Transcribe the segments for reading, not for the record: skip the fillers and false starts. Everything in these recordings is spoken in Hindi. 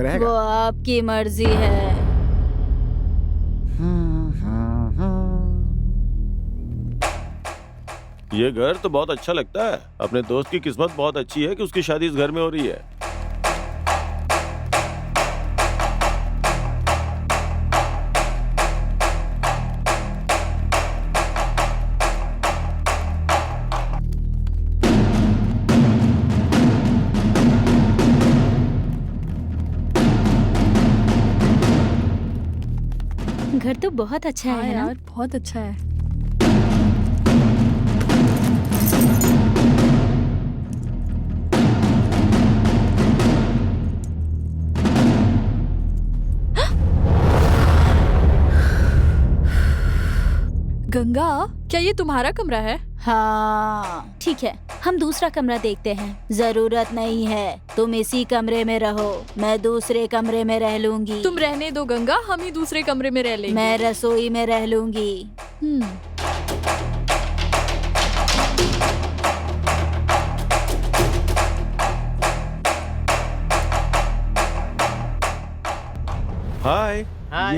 रहेगा। वो आपकी मर्जी है। ये घर तो बहुत अच्छा लगता है। अपने दोस्त की किस्मत बहुत अच्छी है कि उसकी शादी इस घर में हो रही है। घर तो बहुत अच्छा हाँ है ना? यार, बहुत अच्छा है। गंगा, क्या ये तुम्हारा कमरा है? हाँ ठीक है, हम दूसरा कमरा देखते हैं। जरूरत नहीं है, तुम इसी कमरे में रहो, मैं दूसरे कमरे में रह लूंगी। तुम रहने दो गंगा, हम ही दूसरे कमरे में रह लेंगे। मैं रसोई में रह लूंगी। हाय। हाय।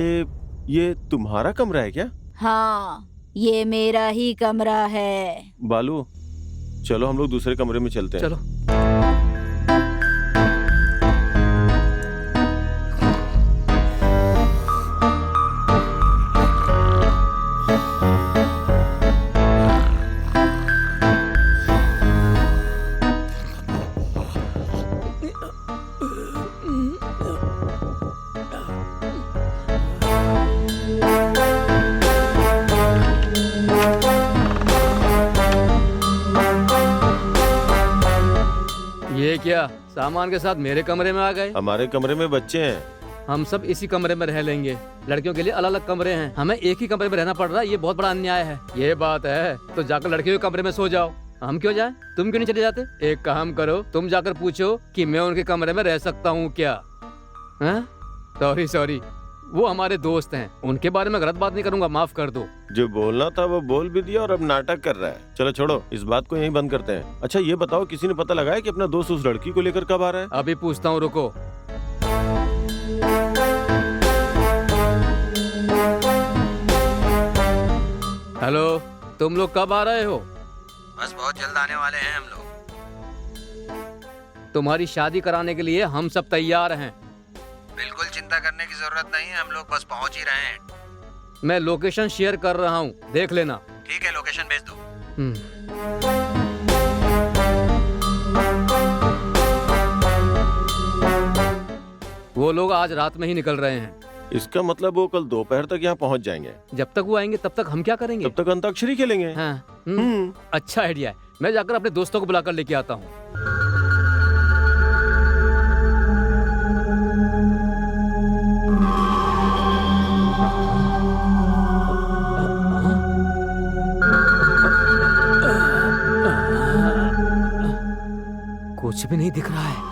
ये तुम्हारा कमरा है क्या? हाँ, ये मेरा ही कमरा है। बालू, चलो हम लोग दूसरे कमरे में चलते हैं। चलो। ये क्या, सामान के साथ मेरे कमरे में आ गए? हमारे कमरे में बच्चे हैं। हम सब इसी कमरे में रह लेंगे। लड़कियों के लिए अलग अलग कमरे हैं, हमें एक ही कमरे में रहना पड़ रहा है। ये बहुत बड़ा अन्याय है। ये बात है तो जाकर लड़कियों के कमरे में सो जाओ। हम क्यों जाएं? तुम क्यों नहीं चले जाते? एक काम करो, तुम जाकर पूछो कि मैं उनके कमरे में रह सकता हूँ क्या? सॉरी सॉरी, वो हमारे दोस्त हैं, उनके बारे में गलत बात नहीं करूंगा, माफ कर दो। जो बोलना था वो बोल भी दिया और अब नाटक कर रहा है। चलो छोड़ो, इस बात को यहीं बंद करते हैं। अच्छा ये बताओ, किसी ने पता लगाया कि अपना दोस्त उस लड़की को लेकर कब आ रहा है? अभी पूछता हूँ, रुको। हेलो, तुम लोग कब आ रहे हो? बस बहुत जल्द आने वाले हैं हम लोग। तुम्हारी शादी कराने के लिए हम सब तैयार हैं। बिल्कुल चिंता करने की जरूरत नहीं है, हम लोग बस पहुंच ही रहे हैं। मैं लोकेशन शेयर कर रहा हूँ, देख लेना। ठीक है, लोकेशन भेज दो। वो लोग आज रात में ही निकल रहे हैं। इसका मतलब वो कल दोपहर तक यहाँ पहुँच जाएंगे। जब तक वो आएंगे तब तक हम क्या करेंगे? तब तक अंताक्षरी खेलेंगे। हाँ, अच्छा आइडिया है। मैं जाकर अपने दोस्तों को बुलाकर लेके आता हूँ। कुछ भी नहीं दिख रहा है।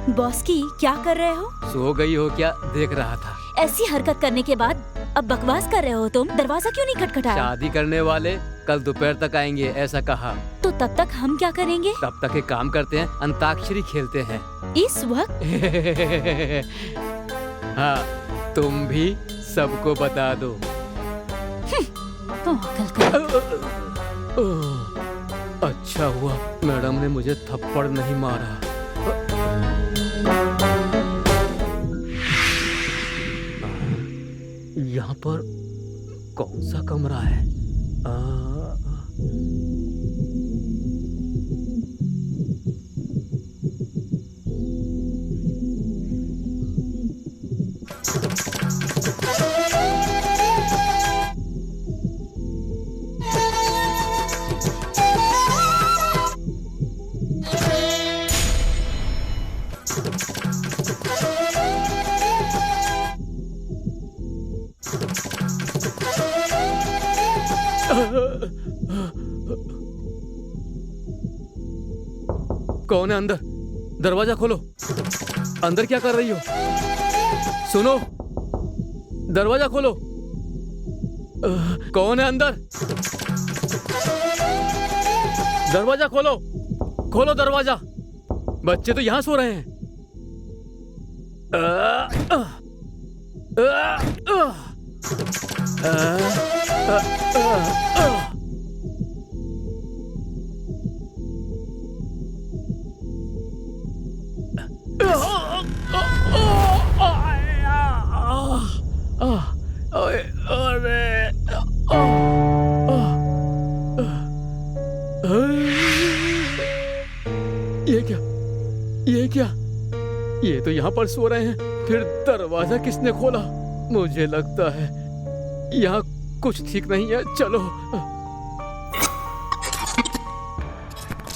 बॉस की क्या कर रहे हो? सो गई हो क्या? देख रहा था। ऐसी हरकत करने के बाद अब बकवास कर रहे हो तुम? दरवाजा क्यों नहीं खटखटाया? शादी करने वाले कल दोपहर तक आएंगे, ऐसा कहा। तो तब तक हम क्या करेंगे? तब तक एक काम करते हैं, अंताक्षरी खेलते हैं। इस वक्त? हाँ, तुम भी सबको बता दो। अच्छा हुआ मैडम ने मुझे थप्पड़ नहीं मारा। यहाँ पर कौन सा कमरा है? कौन है अंदर? दरवाजा खोलो। अंदर क्या कर रही हो? सुनो, दरवाजा खोलो। कौन है अंदर? दरवाजा खोलो, खोलो दरवाजा। बच्चे तो यहाँ सो रहे हैं। ये क्या? ये क्या? ये तो यहाँ पर सो रहे हैं, फिर दरवाजा किसने खोला? मुझे लगता है यहाँ कुछ ठीक नहीं है। चलो।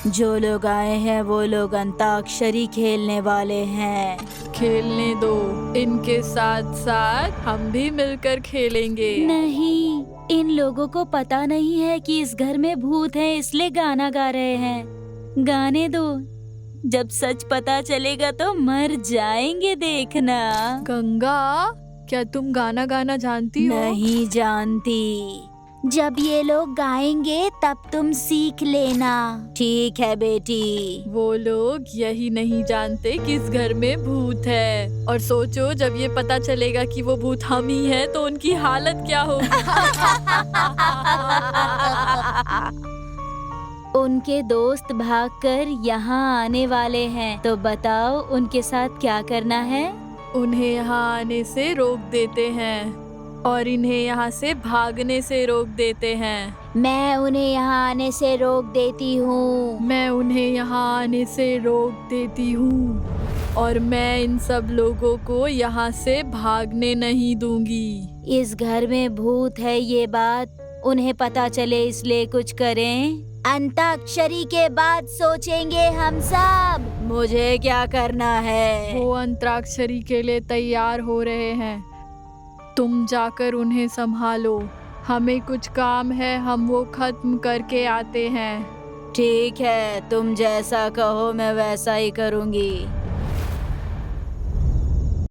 जो लोग आए हैं वो लोग अंताक्षरी खेलने वाले हैं। खेलने दो, इनके साथ साथ हम भी मिलकर खेलेंगे। नहीं, इन लोगों को पता नहीं है कि इस घर में भूत है, इसलिए गाना गा रहे हैं। गाने दो, जब सच पता चलेगा तो मर जाएंगे, देखना। गंगा, क्या तुम गाना गाना जानती हो? नहीं जानती। जब ये लोग गाएंगे तब तुम सीख लेना। ठीक है बेटी। वो लोग यही नहीं जानते कि इस घर में भूत है। और सोचो, जब ये पता चलेगा कि वो भूत हम ही हैं, तो उनकी हालत क्या होगी। उनके दोस्त भागकर यहाँ आने वाले हैं, तो बताओ उनके साथ क्या करना है? उन्हें यहाँ आने से रोक देते हैं और इन्हें यहाँ से भागने से रोक देते हैं। मैं उन्हें यहाँ आने से रोक देती हूँ। मैं उन्हें यहाँ आने से रोक देती हूँ और मैं इन सब लोगों को यहाँ से भागने नहीं दूंगी। इस घर में भूत है, ये बात उन्हें पता चले, इसलिए कुछ करें। अंताक्षरी के बाद सोचेंगे हम सब। मुझे क्या करना है? वो अंतराक्षरी के लिए तैयार हो रहे हैं, तुम जाकर उन्हें संभालो। हमें कुछ काम है, हम वो खत्म करके आते हैं। ठीक है, तुम जैसा कहो मैं वैसा ही करूँगी।